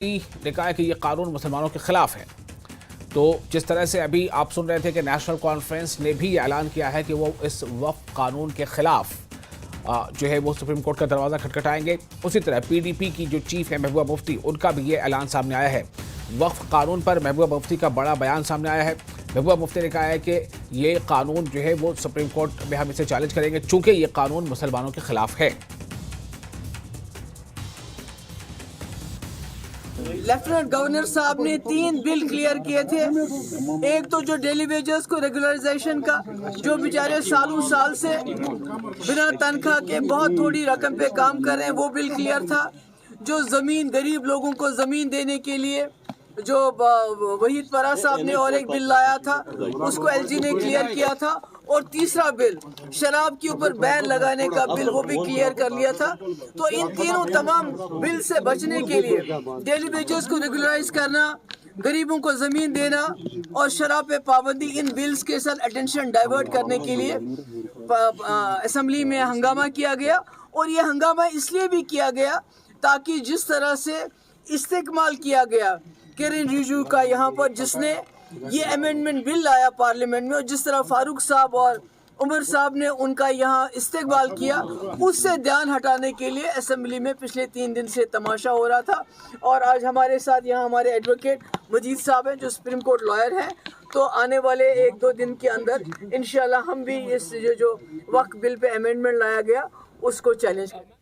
نے کہا ہے کہ یہ قانون مسلمانوں کے خلاف ہے۔ تو جس طرح سے ابھی آپ سن رہے تھے کہ نیشنل کانفرنس نے بھی اعلان کیا ہے کہ وہ اس وقف قانون کے خلاف جو ہے وہ سپریم کورٹ کا دروازہ کھٹکھٹائیں گے، اسی طرح پی ڈی پی کی جو چیف ہے محبوبہ مفتی، ان کا بھی یہ اعلان سامنے آیا ہے۔ وقف قانون پر محبوبہ مفتی کا بڑا بیان سامنے آیا ہے۔ محبوبہ مفتی نے کہا ہے کہ یہ قانون جو ہے وہ سپریم کورٹ میں ہم اسے چیلنج کریں گے چونکہ یہ قانون مسلمانوں کے خلاف ہے۔ لیفٹیننٹ گورنر صاحب نے 3 بل کلیئر کیے تھے۔ ایک تو جو ڈیلی ویجز کو ریگولرائزیشن کا، جو بیچارے سالوں سال سے بنا تنخواہ کے بہت تھوڑی رقم پہ کام کر رہے ہیں، وہ بل کلیئر تھا۔ جو زمین، غریب لوگوں کو زمین دینے کے لیے جو وحید پرا صاحب نے اور ایک بل لایا تھا، اس کو ایل جی نے کلیئر کیا تھا۔ اور تیسرا بل شراب کے اوپر بین لگانے کا بل، وہ بھی کلیئر کر لیا تھا۔ تو ان تینوں تمام بل سے بچنے کے لیے، ڈیلی ویجز کو ریگولرائز کرنا، غریبوں کو زمین دینا اور شراب پہ پابندی، ان بلز کے ساتھ اٹینشن ڈائیورٹ کرنے کے لیے اسمبلی میں ہنگامہ کیا گیا۔ اور یہ ہنگامہ اس لیے بھی کیا گیا تاکہ جس طرح سے استعمال کیا گیا کرن رجیجو کا یہاں پر، جس نے یہ امینڈمنٹ بل لایا پارلیمنٹ میں، اور جس طرح فاروق صاحب اور عمر صاحب نے ان کا یہاں استقبال کیا، اس سے دھیان ہٹانے کے لیے اسمبلی میں پچھلے 3 دن سے تماشا ہو رہا تھا۔ اور آج ہمارے ساتھ یہاں ہمارے ایڈوکیٹ مجید صاحب ہیں جو سپریم کورٹ لائر ہیں۔ تو آنے والے 1-2 دن کے اندر انشاءاللہ ہم بھی اس جو وقف بل پہ امینڈمنٹ لایا گیا اس کو چیلنج کریں۔